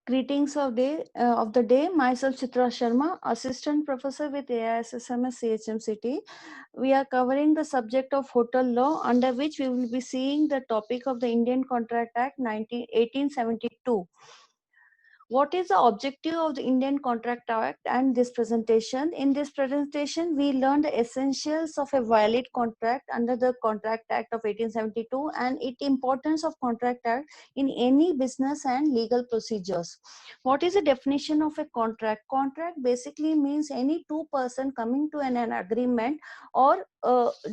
Greetings of the day. Myself Chitra Sharma, Assistant Professor with AISSMS CHMCT. We are covering the subject of hotel law, under which we will be seeing the topic of the Indian Contract Act 1872. What is the objective of the Indian Contract Act and this presentation? In this presentation, we learned the essentials of a valid contract under the Contract Act of 1872 and its importance of Contract Act in any business and legal procedures. What is the definition of a contract? Contract basically means any two person coming to an agreement or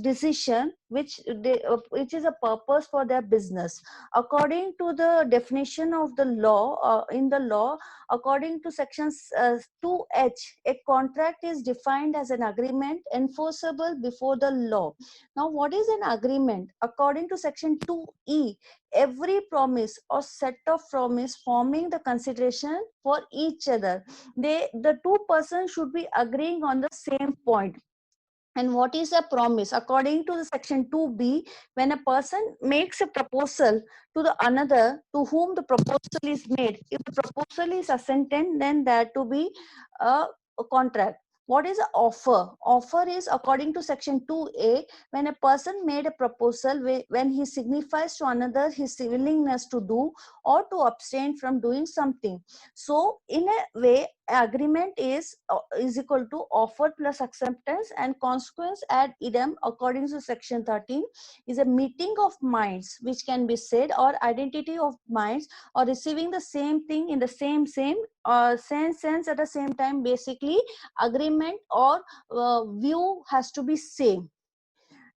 decision which is a purpose for their business. According to the definition of the law, in the law, according to section 2H, a contract is defined as an agreement enforceable before the law. Now, what is an agreement? According to section 2E, every promise or set of promise forming the consideration for each other. The two persons should be agreeing on the same point. And what is a promise? According to the section 2B, when a person makes a proposal to the another to whom the proposal is made, if the proposal is assented, then that to be a contract. What is an offer? Offer is according to section 2A, when a person made a proposal when he signifies to another his willingness to do or to abstain from doing something. So in a way, agreement is equal to offer plus acceptance, and consequence ad idem according to section 13 is a meeting of minds which can be said, or identity of minds, or receiving the same thing in the same sense at the same time. Basically, agreement or view has to be same.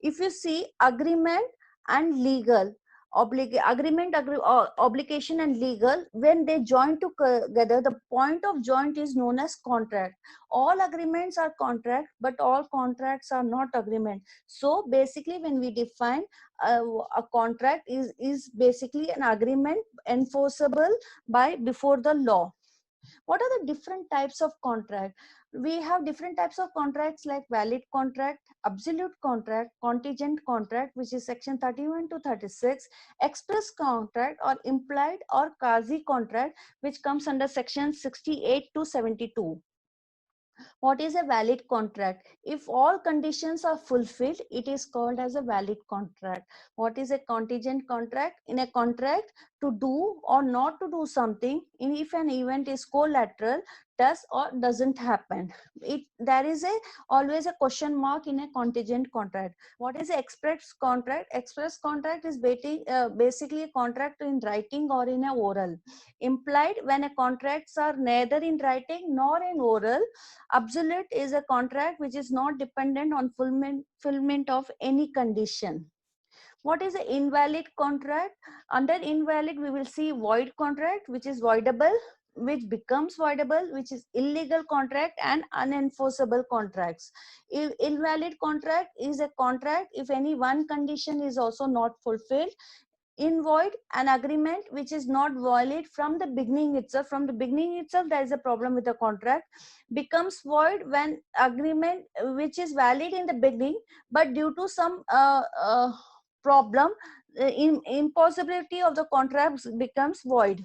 If you see agreement and legal, obligation and legal, when they join together, the point of joint is known as contract. All agreements are contract, but all contracts are not agreement. So basically, when we define a contract is basically an agreement enforceable by before the law. What are the different types of contract? We have different types of contracts like valid contract, absolute contract, contingent contract, which is section 31 to 36, express contract or implied or quasi contract, which comes under section 68 to 72. What is a valid contract? If all conditions are fulfilled, it is called as a valid contract. What is a contingent contract? In a contract, to do or not to do something, if an event is collateral, does or doesn't happen. There is always a question mark in a contingent contract. What is an express contract? Express contract is basically a contract in writing or in a oral. Implied, when a contracts are neither in writing nor in oral. Absolute is a contract which is not dependent on fulfillment of any condition. What is an invalid contract? Under invalid, we will see void contract, which is voidable, which becomes voidable, which is illegal contract, and unenforceable contracts. Invalid contract is a contract if any one condition is also not fulfilled. Invoid, an agreement which is not valid from the beginning itself. From the beginning itself, there is a problem with the contract. Becomes void when agreement which is valid in the beginning, but due to some problem, impossibility of the contract becomes void.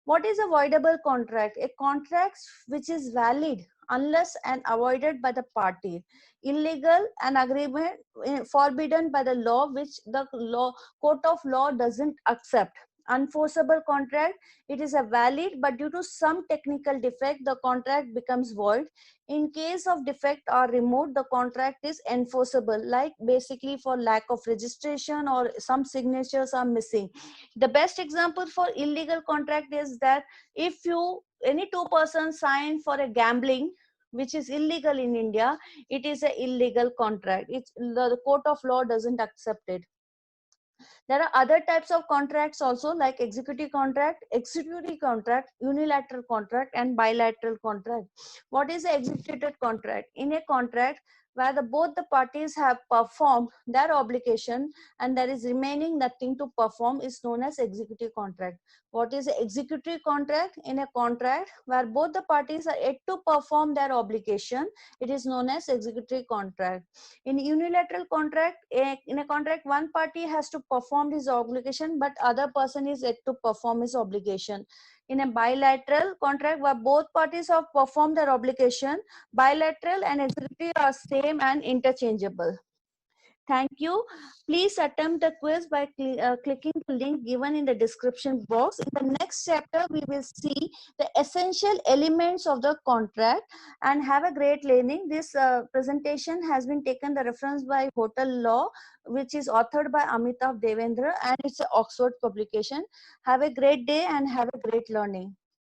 What is a voidable contract? A contract which is valid unless and avoided by the party. Illegal, an agreement forbidden by the law which the court of law doesn't accept. Unforceable contract, it is a valid, but due to some technical defect, the contract becomes void. In case of defect or removed, the contract is enforceable, like basically for lack of registration or some signatures are missing. The best example for illegal contract is that if any two persons sign for a gambling, which is illegal in India, it is an illegal contract. The court of law doesn't accept it. There are other types of contracts also, like executive contract, unilateral contract, and bilateral contract. What is the executed contract? In a contract where both the parties have performed their obligation and there is remaining nothing to perform is known as executive contract. What is the executive contract? In a contract where both the parties are yet to perform their obligation, it is known as executive contract. In unilateral contract, in a contract, one party has to perform his obligation, but other person is yet to perform his obligation. In a bilateral contract where both parties have performed their obligation, bilateral and executive are same and interchangeable. Thank you. Please attempt the quiz by clicking the link given in the description box. In the next chapter, we will see the essential elements of the contract and have a great learning. This presentation has been taken the reference by Hotel Law, which is authored by Amitav Devendra, and it's an Oxford publication. Have a great day and have a great learning.